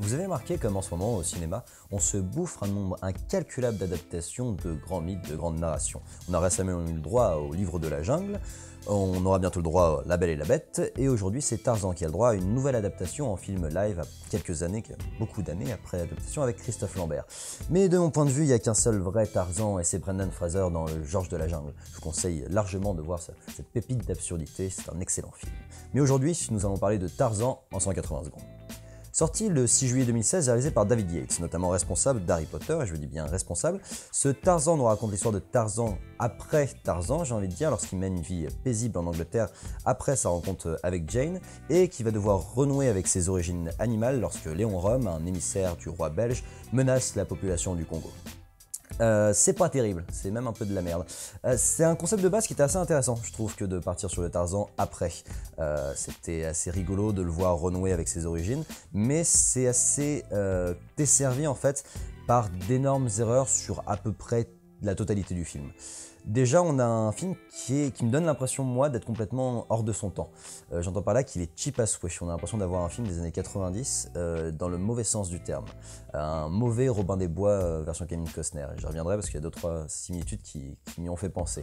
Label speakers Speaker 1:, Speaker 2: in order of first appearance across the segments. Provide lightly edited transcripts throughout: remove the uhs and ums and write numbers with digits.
Speaker 1: Vous avez remarqué comme en ce moment au cinéma, on se bouffe un nombre incalculable d'adaptations de grands mythes, de grandes narrations. On a récemment eu le droit au Livre de la jungle, on aura bientôt le droit à La Belle et la Bête, et aujourd'hui c'est Tarzan qui a le droit à une nouvelle adaptation en film live à quelques années, beaucoup d'années après l'adaptation avec Christophe Lambert. Mais de mon point de vue, il n'y a qu'un seul vrai Tarzan et c'est Brendan Fraser dans le Georges de la jungle. Je vous conseille largement de voir cette pépite d'absurdité, c'est un excellent film. Mais aujourd'hui, nous allons parler de Tarzan en 180 secondes. Sorti le 6 juillet 2016 et réalisé par David Yates, notamment responsable d'Harry Potter, et je dis bien responsable, ce Tarzan nous raconte l'histoire de Tarzan après Tarzan, j'ai envie de dire, lorsqu'il mène une vie paisible en Angleterre après sa rencontre avec Jane, et qui va devoir renouer avec ses origines animales lorsque Léon Rome, un émissaire du roi belge, menace la population du Congo. C'est pas terrible, c'est même un peu de la merde. C'est un concept de base qui était assez intéressant, je trouve, que de partir sur le Tarzan après. C'était assez rigolo de le voir renouer avec ses origines, mais c'est assez desservi en fait par d'énormes erreurs sur à peu près la totalité du film. Déjà, on a un film qui me donne l'impression, moi, d'être complètement hors de son temps. J'entends par là qu'il est cheap as souhait. On a l'impression d'avoir un film des années 90 dans le mauvais sens du terme. Un mauvais Robin des Bois version Kevin Costner. J'y reviendrai parce qu'il y a 2-3 similitudes qui m'y ont fait penser.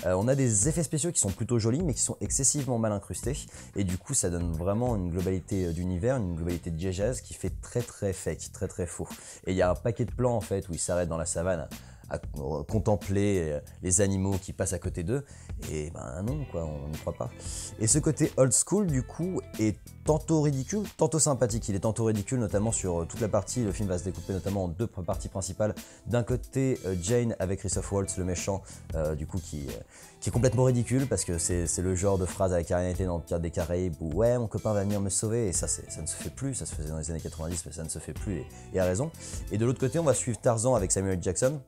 Speaker 1: On a des effets spéciaux qui sont plutôt jolis, mais qui sont excessivement mal incrustés. Et du coup, ça donne vraiment une globalité d'univers, une globalité de jazz qui fait très très fake, très très faux. Et il y a un paquet de plans en fait où il s'arrête dans la savane à contempler les animaux qui passent à côté d'eux, et ben non quoi, on n'y croit pas. Et ce côté old school du coup est tantôt ridicule, tantôt sympathique. Il est tantôt ridicule notamment sur toute la partie, le film va se découper notamment en deux parties principales. D'un côté Jane avec Christoph Waltz, le méchant, du coup qui est complètement ridicule parce que c'est le genre de phrase avec Ariane dans le Pirates des Caraïbes où ouais mon copain va venir me sauver, et ça ne se fait plus, ça se faisait dans les années 90 mais ça ne se fait plus et à raison. Et de l'autre côté on va suivre Tarzan avec Samuel Jackson,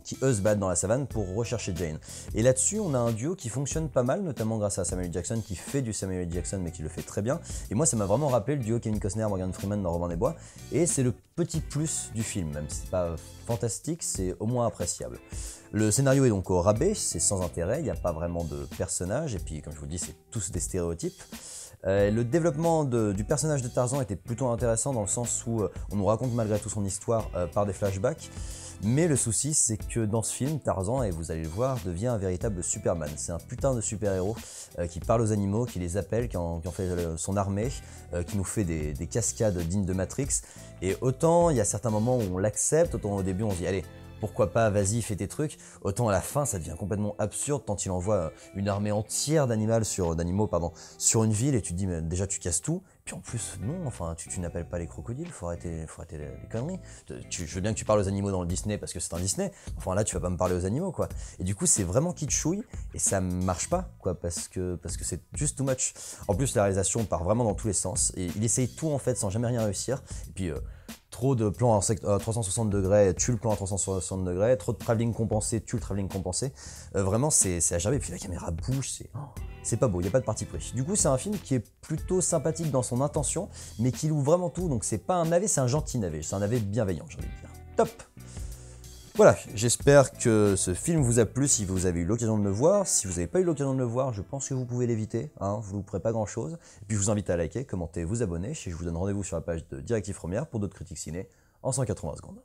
Speaker 1: qui eux se battent dans la savane pour rechercher Jane. Et là-dessus, on a un duo qui fonctionne pas mal, notamment grâce à Samuel Jackson, qui fait du Samuel Jackson, mais qui le fait très bien. Et moi, ça m'a vraiment rappelé le duo Kevin Costner-Morgan Freeman dans Robin des Bois, et c'est le petit plus du film, même si c'est pas fantastique, c'est au moins appréciable. Le scénario est donc au rabais, c'est sans intérêt, il n'y a pas vraiment de personnages, et puis comme je vous dis, c'est tous des stéréotypes. Le développement du personnage de Tarzan était plutôt intéressant dans le sens où on nous raconte malgré tout son histoire par des flashbacks. Mais le souci, c'est que dans ce film, Tarzan, et vous allez le voir, devient un véritable Superman. C'est un putain de super-héros qui parle aux animaux, qui les appelle, qui en fait son armée, qui nous fait des cascades dignes de Matrix. Et autant il y a certains moments où on l'accepte, autant au début on se dit allez, pourquoi pas, vas-y, fais tes trucs. Autant à la fin, ça devient complètement absurde tant il envoie une armée entière d'animaux sur une ville et tu te dis, mais déjà tu casses tout. Puis en plus, non, enfin, tu n'appelles pas les crocodiles, faut arrêter les conneries. Je veux bien que tu parles aux animaux dans le Disney parce que c'est un Disney. Enfin là, tu vas pas me parler aux animaux, quoi. Et du coup, c'est vraiment kitschouille et ça marche pas, quoi, parce que c'est juste too much. En plus, la réalisation part vraiment dans tous les sens et il essaye tout en fait sans jamais rien réussir. Et puis, trop de plans à 360 degrés, tue le plan à 360 degrés, trop de travelling compensé, tue le travelling compensé. Vraiment, c'est à jamais. Et puis la caméra bouge, c'est pas beau, il n'y a pas de parti pris. Du coup, c'est un film qui est plutôt sympathique dans son intention, mais qui loue vraiment tout. Donc, c'est pas un navet, c'est un gentil navet. C'est un navet bienveillant, j'ai envie de dire. Top! Voilà, j'espère que ce film vous a plu si vous avez eu l'occasion de le voir. Si vous n'avez pas eu l'occasion de le voir, je pense que vous pouvez l'éviter, hein, vous ne louperez pas grand chose. Et puis je vous invite à liker, commenter, vous abonner, et je vous donne rendez-vous sur la page de Directive Première pour d'autres critiques ciné en 180 secondes.